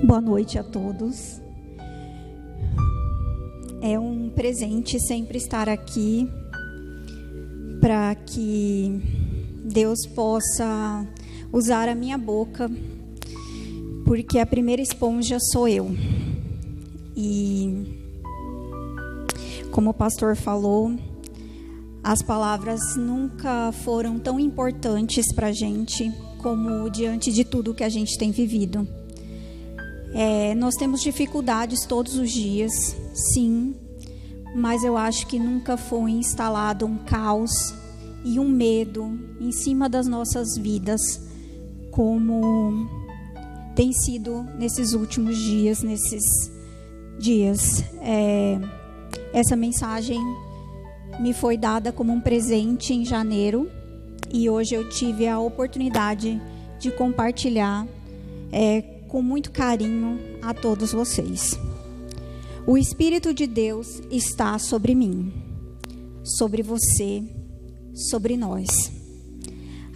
Boa noite a todos. É um presente sempre estar aqui para que Deus possa usar a minha boca, porque a primeira esponja sou eu. E como o pastor falou, as palavras nunca foram tão importantes para a gente como diante de tudo que a gente tem vivido. Nós temos dificuldades todos os dias, sim, mas eu acho que nunca foi instalado um caos e um medo em cima das nossas vidas, como tem sido nesses últimos dias, Essa mensagem me foi dada como um presente em janeiro e hoje eu tive a oportunidade de compartilhar com muito carinho a todos vocês. O Espírito de Deus está sobre mim, sobre você, sobre nós.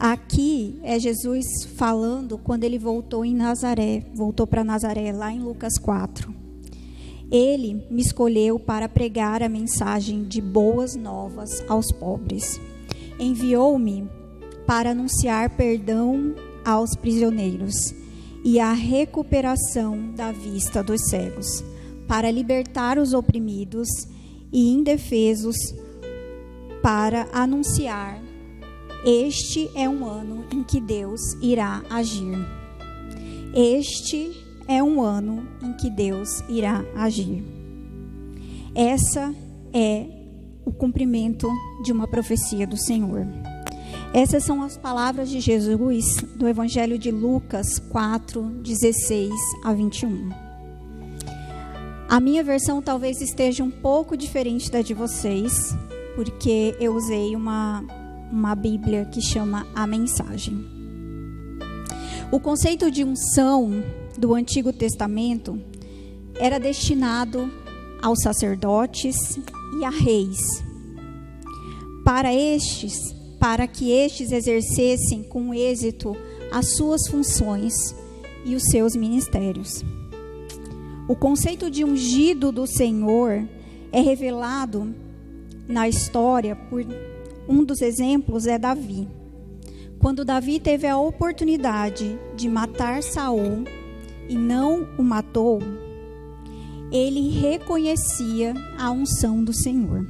Aqui é Jesus falando quando ele voltou para Nazaré, lá em Lucas 4. Ele me escolheu para pregar a mensagem de boas novas aos pobres. Enviou-me para anunciar perdão aos prisioneiros e a recuperação da vista dos cegos, para libertar os oprimidos e indefesos, para anunciar: este é um ano em que Deus irá agir. Este é um ano em que Deus irá agir. Essa é o cumprimento de uma profecia do Senhor. Essas são as palavras de Jesus do Evangelho de Lucas 4, 16 a 21. A minha versão talvez esteja um pouco diferente da de vocês, porque eu usei uma Bíblia que chama A Mensagem. O conceito de unção do Antigo Testamento era destinado aos sacerdotes e a reis, para que estes exercessem com êxito as suas funções e os seus ministérios. O conceito de ungido do Senhor é revelado na história por um dos exemplos é Davi. Quando Davi teve a oportunidade de matar Saul e não o matou, ele reconhecia a unção do Senhor.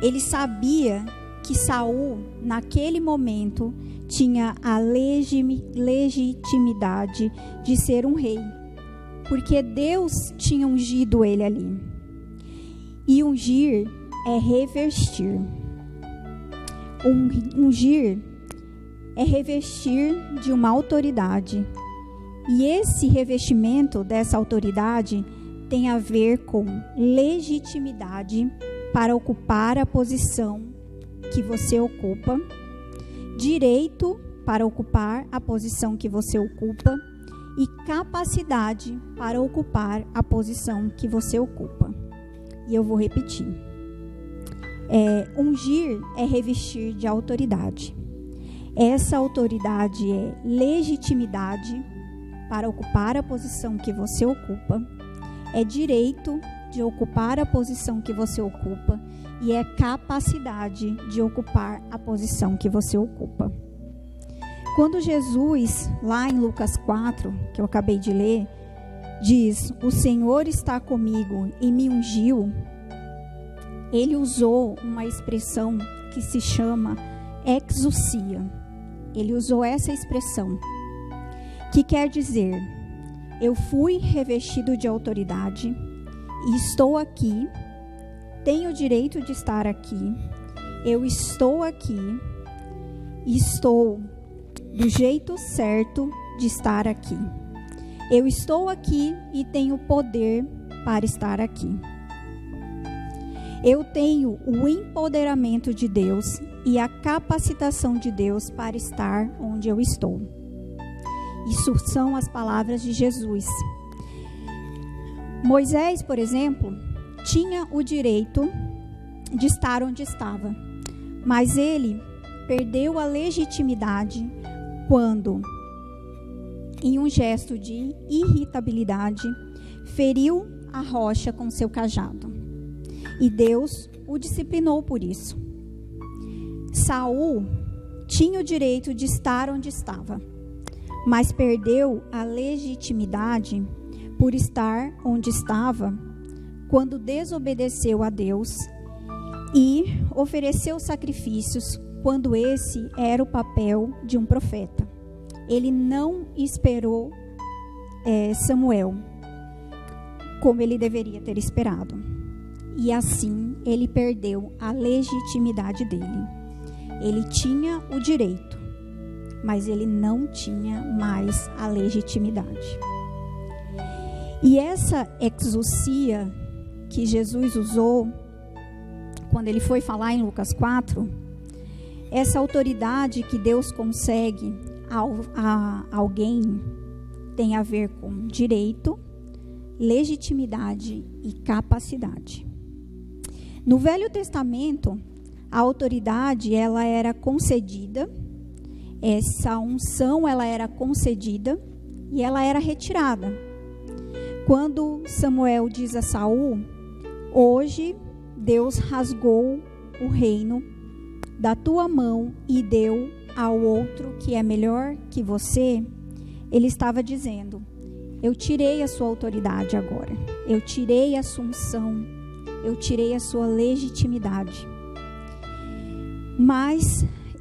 Ele sabia que Saul, naquele momento, tinha a legitimidade de ser um rei, porque Deus tinha ungido ele ali. E ungir é revestir. Ungir é revestir de uma autoridade. E esse revestimento dessa autoridade tem a ver com legitimidade para ocupar a posição que você ocupa, direito para ocupar a posição que você ocupa e capacidade para ocupar a posição que você ocupa. E eu vou repetir. Ungir é revestir de autoridade. Essa autoridade é legitimidade para ocupar a posição que você ocupa, é direito de ocupar a posição que você ocupa e é capacidade de ocupar a posição que você ocupa. Quando Jesus, lá em Lucas 4, que eu acabei de ler, diz: o Senhor está comigo e me ungiu, ele usou uma expressão que se chama exousia. Ele usou essa expressão, que quer dizer: eu fui revestido de autoridade e estou aqui, tenho o direito de estar aqui, eu estou aqui e estou do jeito certo de estar aqui. Eu estou aqui e tenho poder para estar aqui. Eu tenho o empoderamento de Deus e a capacitação de Deus para estar onde eu estou. Isso são as palavras de Jesus. Moisés, por exemplo, tinha o direito de estar onde estava, mas ele perdeu a legitimidade quando em um gesto de irritabilidade, feriu a rocha com seu cajado. E Deus o disciplinou por isso. Saul tinha o direito de estar onde estava, mas perdeu a legitimidade por estar onde estava quando desobedeceu a Deus e ofereceu sacrifícios quando esse era o papel de um profeta. Ele não esperou Samuel como ele deveria ter esperado. E assim ele perdeu a legitimidade dele. Ele tinha o direito, mas ele não tinha mais a legitimidade. E essa exousia que Jesus usou, quando ele foi falar em Lucas 4, essa autoridade que Deus concede a alguém tem a ver com direito, legitimidade e capacidade. No Velho Testamento, a autoridade ela era concedida, essa unção ela era concedida e ela era retirada. Quando Samuel diz a Saul, hoje Deus rasgou o reino da tua mão e deu ao outro que é melhor que você, ele estava dizendo, eu tirei a sua autoridade agora, eu tirei a sua unção, eu tirei a sua legitimidade.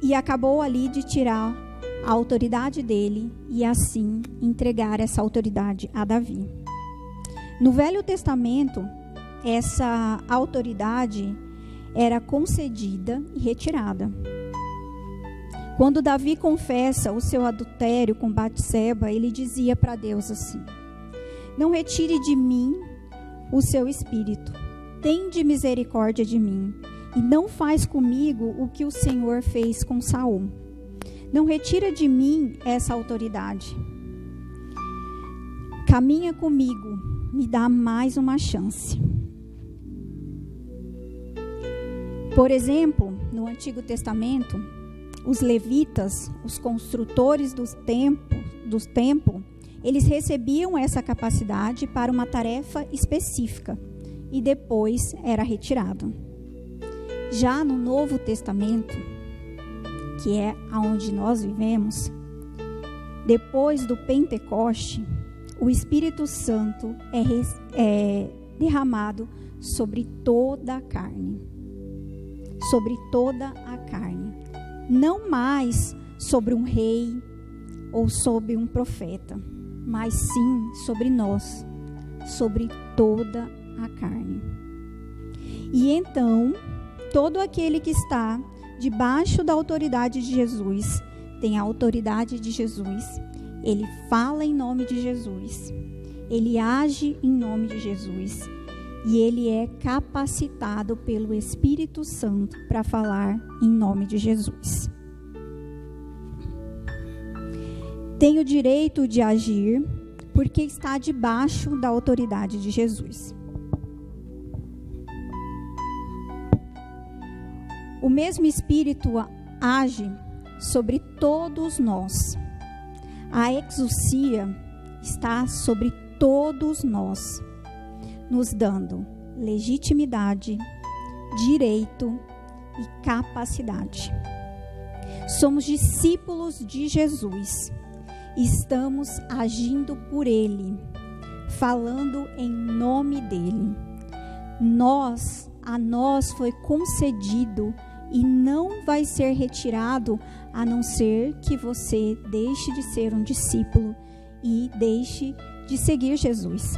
E acabou ali de tirar a autoridade dele e assim entregar essa autoridade a Davi. No Velho Testamento, essa autoridade era concedida e retirada. Quando Davi confessa o seu adultério com Batseba, ele dizia para Deus assim, não retire de mim o seu espírito, tende misericórdia de mim, e não faz comigo o que o Senhor fez com Saul. Não retira de mim essa autoridade. Caminha comigo, me dá mais uma chance. Por exemplo, no Antigo Testamento, os levitas, os construtores dos templos, eles recebiam essa capacidade para uma tarefa específica e depois era retirado. Já no Novo Testamento, que é aonde nós vivemos, depois do Pentecoste, o Espírito Santo é derramado sobre toda a carne. Sobre toda a carne. Não mais sobre um rei ou sobre um profeta, mas sim sobre nós, sobre toda a carne. E então, todo aquele que está debaixo da autoridade de Jesus, tem a autoridade de Jesus, ele fala em nome de Jesus, ele age em nome de Jesus, e ele é capacitado pelo Espírito Santo para falar em nome de Jesus. Tem o direito de agir porque está debaixo da autoridade de Jesus. O mesmo Espírito age sobre todos nós. A exousia está sobre todos nós, nos dando legitimidade, direito e capacidade. Somos discípulos de Jesus. Estamos agindo por Ele, falando em nome dEle. A nós foi concedido e não vai ser retirado, a não ser que você deixe de ser um discípulo e deixe de seguir Jesus.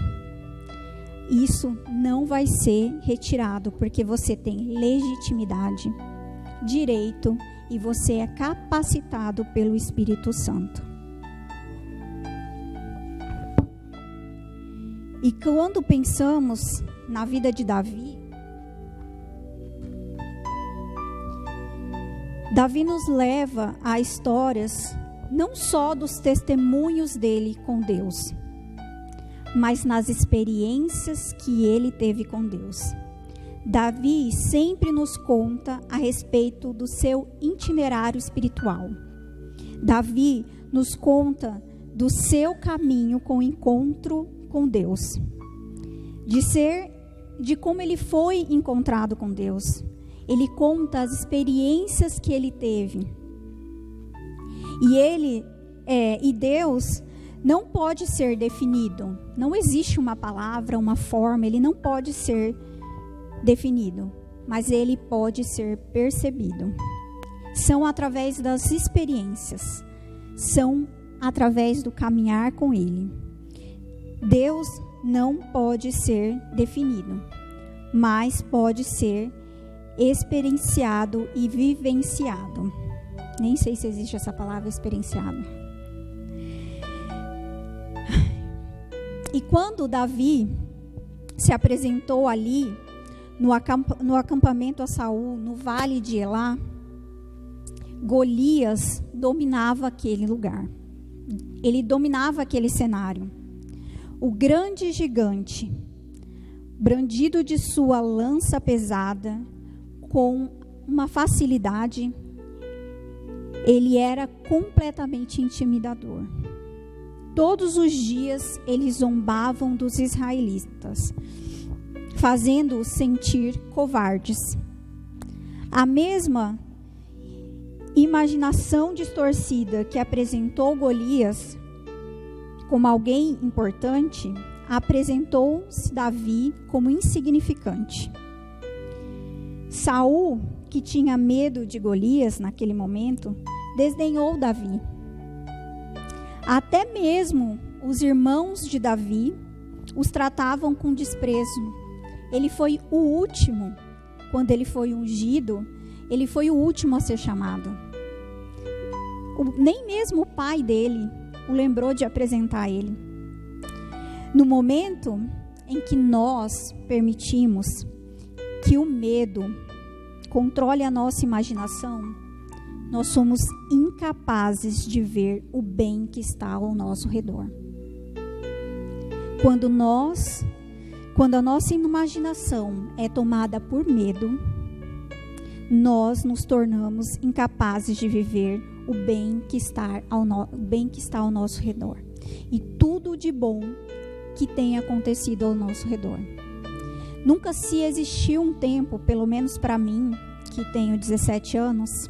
Isso não vai ser retirado, porque você tem legitimidade, direito e você é capacitado pelo Espírito Santo. E quando pensamos na vida de Davi, Davi nos leva a histórias não só dos testemunhos dele com Deus, mas nas experiências que ele teve com Deus. Davi sempre nos conta a respeito do seu itinerário espiritual. Davi nos conta do seu caminho com o encontro com Deus, de como ele foi encontrado com Deus. Ele conta as experiências que ele teve. E Deus não pode ser definido. Não existe uma palavra, uma forma, ele não pode ser definido, mas ele pode ser percebido. São através das experiências, são através do caminhar com ele. Deus não pode ser definido, mas pode ser experienciado e vivenciado. Nem sei se existe essa palavra, experienciado. E quando Davi se apresentou ali no acampamento a Saul, no vale de Elá, Golias dominava aquele lugar. Ele dominava aquele cenário. O grande gigante, brandido de sua lança pesada, com uma facilidade, ele era completamente intimidador. Todos os dias eles zombavam dos israelitas, fazendo-os sentir covardes. A mesma imaginação distorcida que apresentou Golias como alguém importante, apresentou-se Davi como insignificante. Saul, que tinha medo de Golias naquele momento, desdenhou Davi. Até mesmo os irmãos de Davi os tratavam com desprezo. Ele foi o último, quando ele foi ungido, ele foi o último a ser chamado. Nem mesmo o pai dele o lembrou de apresentar ele. No momento em que nós permitimos que o medo controle a nossa imaginação, nós somos incapazes de ver o bem que está ao nosso redor. Quando a nossa imaginação é tomada por medo, nós nos tornamos incapazes de viver o bem que está ao nosso redor. E tudo de bom que tem acontecido ao nosso redor. Nunca se existiu um tempo, pelo menos para mim, que tenho 17 anos,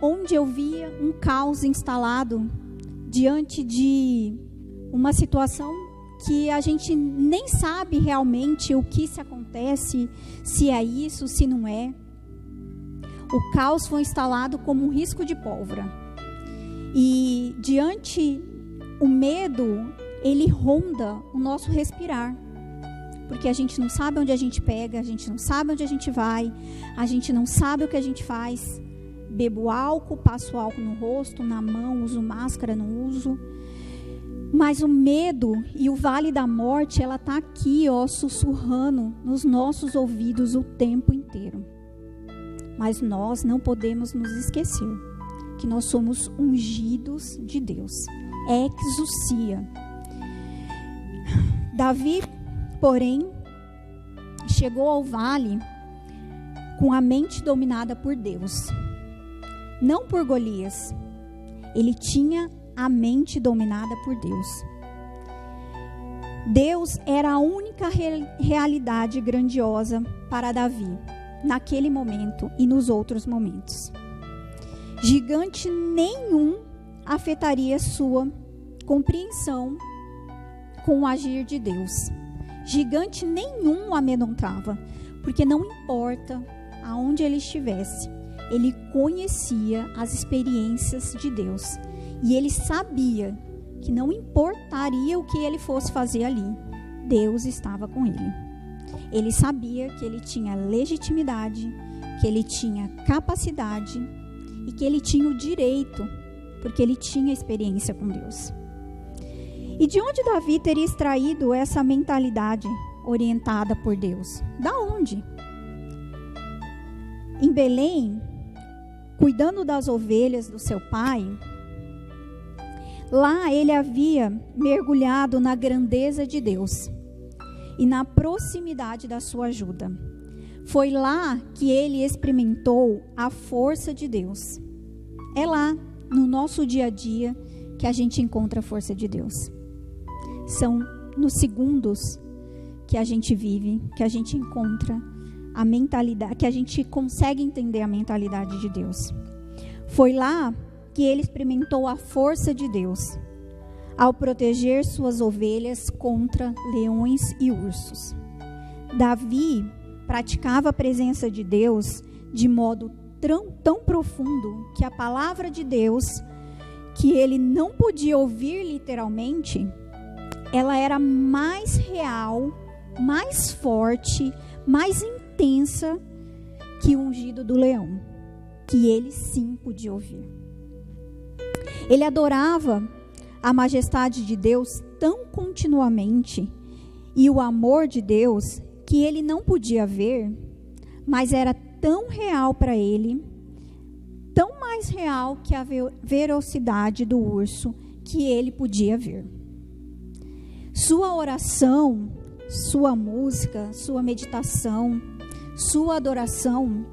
onde eu via um caos instalado diante de uma situação que a gente nem sabe realmente o que se acontece, se é isso, se não é. O caos foi instalado como um risco de pólvora. E diante o medo, ele ronda o nosso respirar. Porque a gente não sabe onde a gente pega, a gente não sabe onde a gente vai, a gente não sabe o que a gente faz. Bebo álcool, passo álcool no rosto, na mão, uso máscara, não uso. Mas o medo e o vale da morte, ela está aqui, sussurrando nos nossos ouvidos o tempo inteiro. Mas nós não podemos nos esquecer que nós somos ungidos de Deus. Exousia. Davi, porém, chegou ao vale com a mente dominada por Deus. Não por Golias. Ele tinha a mente dominada por Deus. Deus era a única realidade grandiosa para Davi, naquele momento e nos outros momentos. Gigante nenhum afetaria sua compreensão com o agir de Deus. Gigante nenhum o amedrontava, porque não importa aonde ele estivesse, ele conhecia as experiências de Deus. E ele sabia que não importaria o que ele fosse fazer ali, Deus estava com ele. Ele sabia que ele tinha legitimidade, que ele tinha capacidade e que ele tinha o direito, porque ele tinha experiência com Deus. E de onde Davi teria extraído essa mentalidade orientada por Deus? Da onde? Em Belém, cuidando das ovelhas do seu pai, lá ele havia mergulhado na grandeza de Deus e na proximidade da sua ajuda. Foi lá que ele experimentou a força de Deus. É lá, no nosso dia a dia, que a gente encontra a força de Deus. São nos segundos que a gente vive, que a gente encontra a mentalidade, que a gente consegue entender a mentalidade de Deus. Foi lá que ele experimentou a força de Deus ao proteger suas ovelhas contra leões e ursos. Davi praticava a presença de Deus de modo tão profundo que a palavra de Deus, que ele não podia ouvir literalmente, ela era mais real, mais forte, mais intensa que o ungido do leão, que ele sim podia ouvir. Ele adorava a majestade de Deus tão continuamente e o amor de Deus que ele não podia ver, mas era tão real para ele, tão mais real que a velocidade do urso que ele podia ver. Sua oração, sua música, sua meditação, sua adoração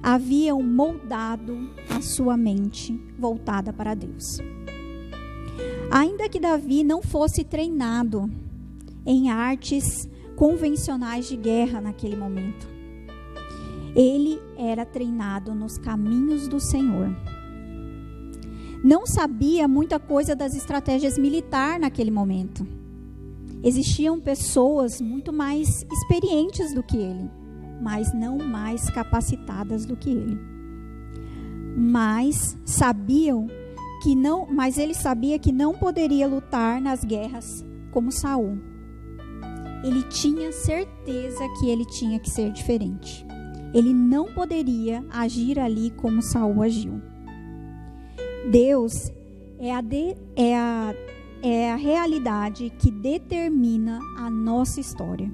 haviam moldado a sua mente voltada para Deus. Ainda que Davi não fosse treinado em artes convencionais de guerra naquele momento, ele era treinado nos caminhos do Senhor. Não sabia muita coisa das estratégias militares naquele momento. Existiam pessoas muito mais experientes do que ele, mas não mais capacitadas do que ele. Mas ele sabia que não poderia lutar nas guerras como Saul. Ele tinha certeza que ele tinha que ser diferente. Ele não poderia agir ali como Saul agiu. Deus é a realidade que determina a nossa história,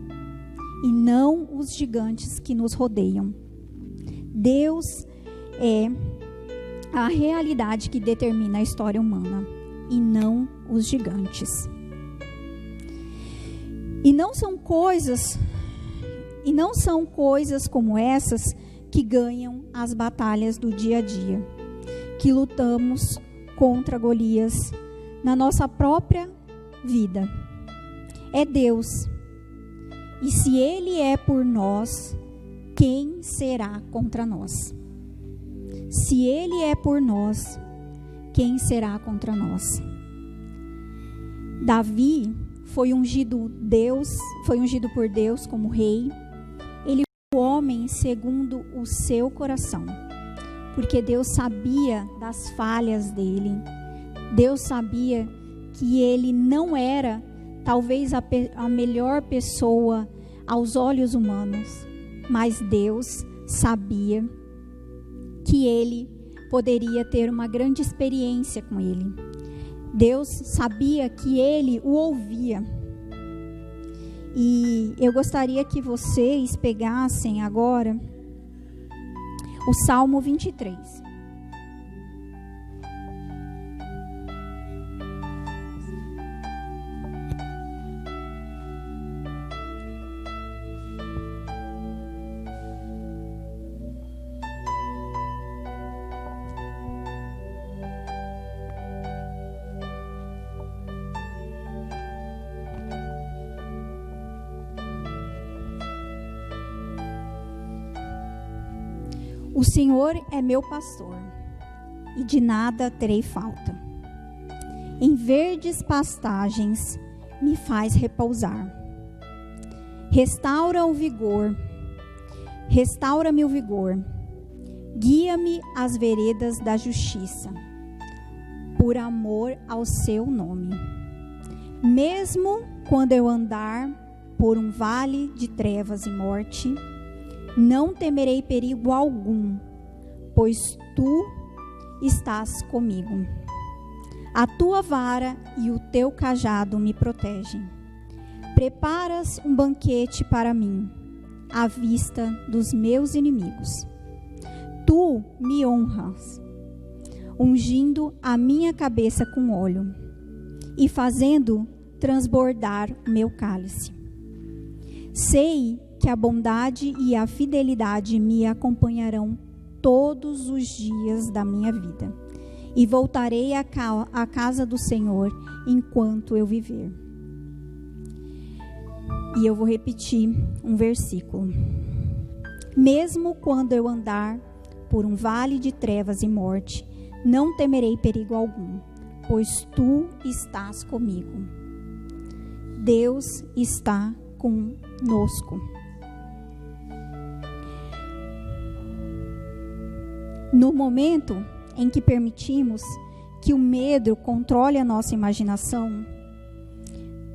e não os gigantes que nos rodeiam. Deus é a realidade que determina a história humana, e não os gigantes. E não são coisas como essas que ganham as batalhas do dia a dia, que lutamos contra Golias na nossa própria vida. É Deus. E se Ele é por nós, quem será contra nós? Se Ele é por nós, quem será contra nós? Davi foi ungido por Deus como rei. Ele foi o homem segundo o seu coração, porque Deus sabia das falhas dele. Deus sabia que ele não era talvez a melhor pessoa aos olhos humanos, mas Deus sabia que ele poderia ter uma grande experiência com ele. Deus sabia que ele o ouvia. E eu gostaria que vocês pegassem agora o Salmo 23. O Senhor é meu pastor, e de nada terei falta. Em verdes pastagens me faz repousar. Restaura-me o vigor. Guia-me às veredas da justiça, por amor ao seu nome. Mesmo quando eu andar por um vale de trevas e morte, não temerei perigo algum, pois tu estás comigo. A tua vara e o teu cajado me protegem. Preparas um banquete para mim, à vista dos meus inimigos. Tu me honras, ungindo a minha cabeça com óleo e fazendo transbordar o meu cálice. Sei que a bondade e a fidelidade me acompanharão todos os dias da minha vida, e voltarei à casa do Senhor enquanto eu viver. E eu vou repetir um versículo. Mesmo quando eu andar por um vale de trevas e morte, não temerei perigo algum, pois tu estás comigo. Deus está conosco. No momento em que permitimos que o medo controle a nossa imaginação,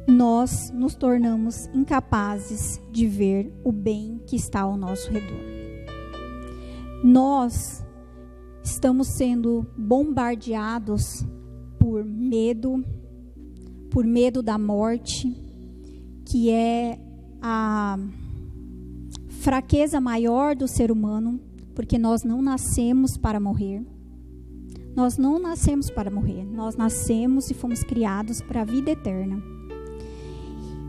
nós nos tornamos incapazes de ver o bem que está ao nosso redor. Nós estamos sendo bombardeados por medo da morte, que é a fraqueza maior do ser humano, porque nós não nascemos para morrer. Nós não nascemos para morrer, nós nascemos e fomos criados para a vida eterna.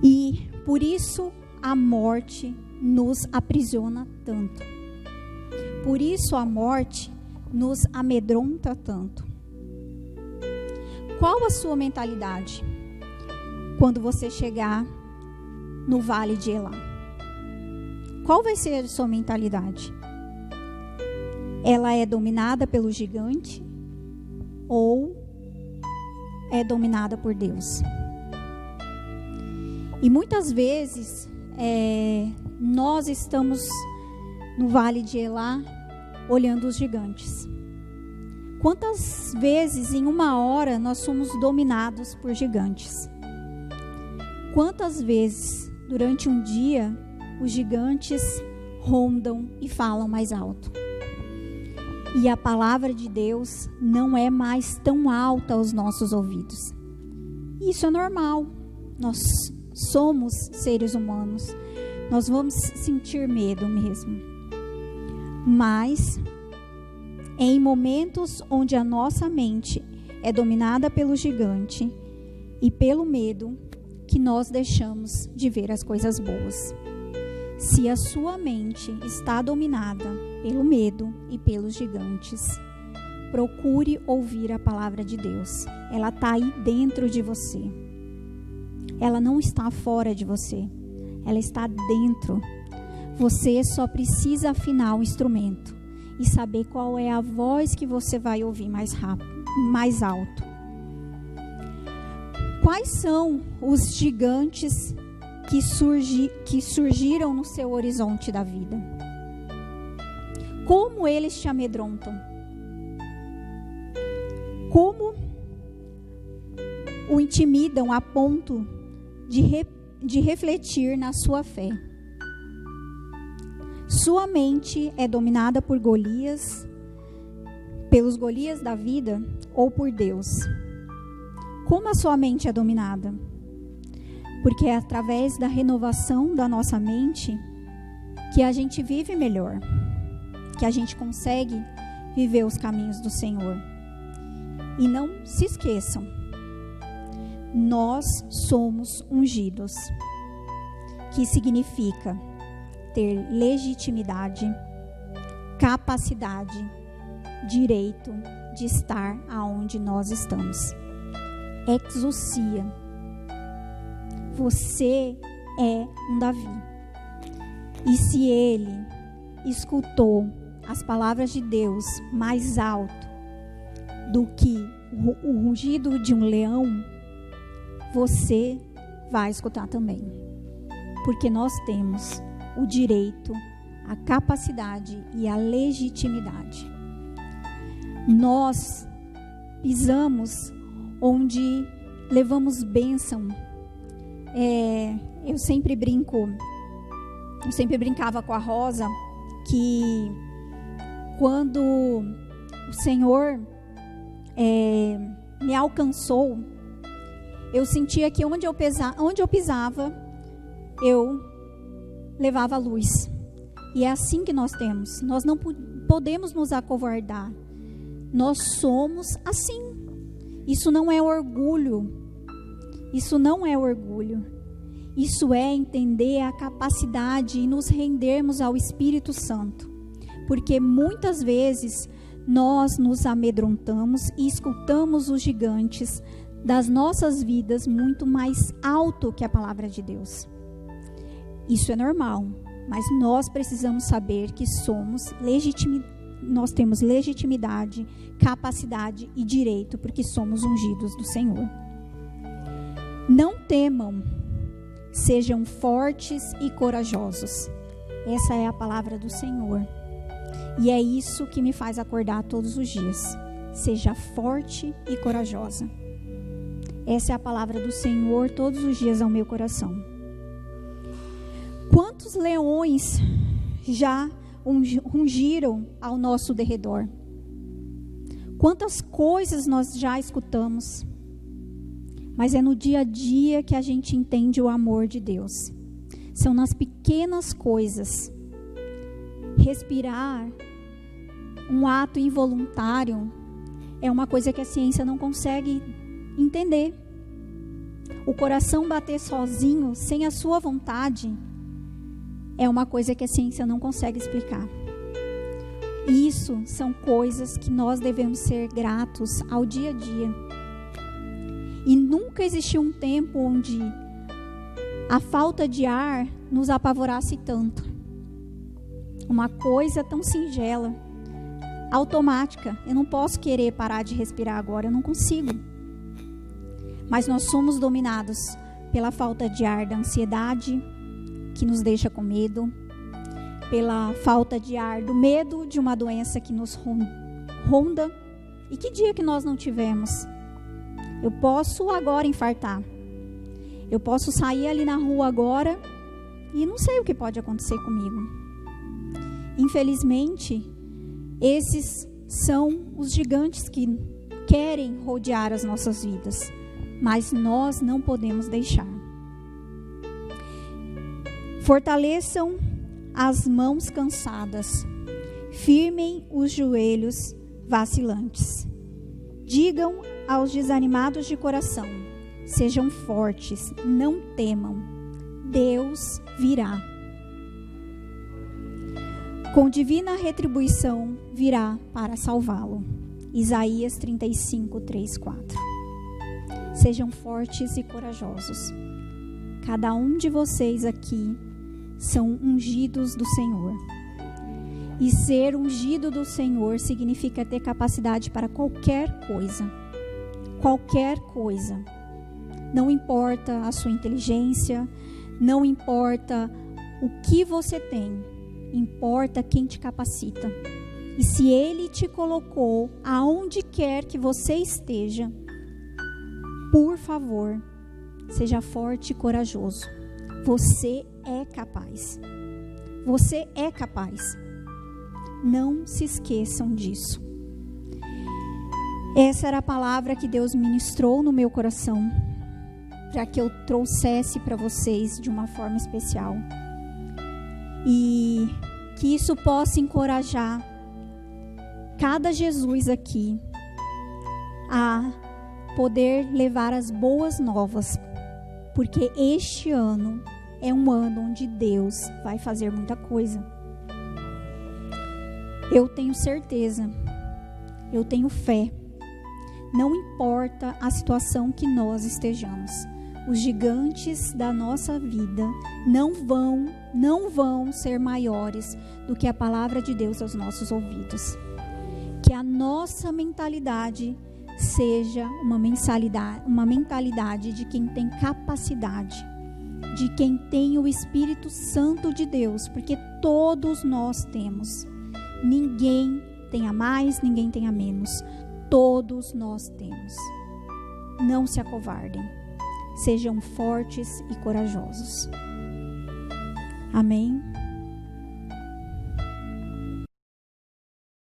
E por isso a morte nos aprisiona tanto. Por isso a morte nos amedronta tanto. Qual a sua mentalidade quando você chegar no vale de Elá? Qual vai ser a sua mentalidade? Ela é dominada pelo gigante ou é dominada por Deus? E muitas vezes nós estamos no vale de Elá olhando os gigantes. Quantas vezes em uma hora nós somos dominados por gigantes? Quantas vezes durante um dia os gigantes rondam e falam mais alto? E a palavra de Deus não é mais tão alta aos nossos ouvidos. Isso é normal. Nós somos seres humanos. Nós vamos sentir medo mesmo. Mas em momentos onde a nossa mente é dominada pelo gigante e pelo medo, que nós deixamos de ver as coisas boas. Se a sua mente está dominada pelo medo e pelos gigantes, procure ouvir a palavra de Deus. Ela está aí dentro de você. Ela não está fora de você. Ela está dentro. Você só precisa afinar o instrumento e saber qual é a voz que você vai ouvir mais rápido, mais alto. Quais são os gigantes que surgiram no seu horizonte da vida? Como eles te amedrontam? Como o intimidam a ponto de refletir na sua fé? Sua mente é dominada por Golias, pelos Golias da vida ou por Deus? Como a sua mente é dominada? Porque é através da renovação da nossa mente que a gente vive melhor, que a gente consegue viver os caminhos do Senhor. E não se esqueçam, nós somos ungidos, que significa ter legitimidade, capacidade, direito de estar aonde nós estamos. Exousia. Você é um Davi. E se ele escutou as palavras de Deus mais alto do que o rugido de um leão, você vai escutar também. Porque nós temos o direito, a capacidade e a legitimidade. Nós pisamos onde levamos bênção. Eu sempre brincava com a Rosa que quando o Senhor me alcançou, eu sentia que onde eu pisava, eu levava a luz. E é assim que nós temos. Nós não podemos nos acovardar. Nós somos assim. Isso não é orgulho. Isso não é orgulho. Isso é entender a capacidade e nos rendermos ao Espírito Santo. Porque muitas vezes nós nos amedrontamos e escutamos os gigantes das nossas vidas muito mais alto que a palavra de Deus. Isso é normal, mas nós precisamos saber que nós temos legitimidade, capacidade e direito, porque somos ungidos do Senhor. Não temam, sejam fortes e corajosos. Essa é a palavra do Senhor. E é isso que me faz acordar todos os dias. Seja forte e corajosa. Essa é a palavra do Senhor todos os dias ao meu coração. Quantos leões já rugiram ao nosso derredor? Quantas coisas nós já escutamos? Mas é no dia a dia que a gente entende o amor de Deus. São nas pequenas coisas. Respirar, um ato involuntário, é uma coisa que a ciência não consegue entender. O coração bater sozinho, sem a sua vontade, é uma coisa que a ciência não consegue explicar. Isso são coisas que nós devemos ser gratos ao dia a dia. E nunca existiu um tempo onde a falta de ar nos apavorasse tanto. Uma coisa tão singela, automática. Eu não posso querer parar de respirar agora, eu não consigo. Mas nós somos dominados pela falta de ar da ansiedade, que nos deixa com medo, pela falta de ar do medo de uma doença que nos ronda. E que dia que nós não tivemos? Eu posso agora infartar. Eu posso sair ali na rua agora e não sei o que pode acontecer comigo. Infelizmente, esses são os gigantes que querem rodear as nossas vidas. Mas nós não podemos deixar. Fortaleçam as mãos cansadas. Firmem os joelhos vacilantes. Digam aos desanimados de coração: sejam fortes, não temam. Deus virá. Com divina retribuição virá para salvá-lo. Isaías 35, 3, 4. Sejam fortes e corajosos. Cada um de vocês aqui são ungidos do Senhor. E ser ungido do Senhor significa ter capacidade para qualquer coisa. Qualquer coisa. Não importa a sua inteligência, não importa o que você tem, importa quem te capacita. E se Ele te colocou aonde quer que você esteja, por favor, seja forte e corajoso. Você é capaz. Você é capaz. Não se esqueçam disso. Essa era a palavra que Deus ministrou no meu coração, para que eu trouxesse para vocês de uma forma especial. E que isso possa encorajar cada Jesus aqui a poder levar as boas novas, porque este ano é um ano onde Deus vai fazer muita coisa. Eu tenho certeza, eu tenho fé. Não importa a situação que nós estejamos, os gigantes da nossa vida não vão ser maiores do que a palavra de Deus aos nossos ouvidos. Que a nossa mentalidade seja uma mentalidade de quem tem capacidade, de quem tem o Espírito Santo de Deus, porque todos nós temos. Ninguém tem a mais, ninguém tem a menos. Todos nós temos. Não se acovardem. Sejam fortes e corajosos. Amém.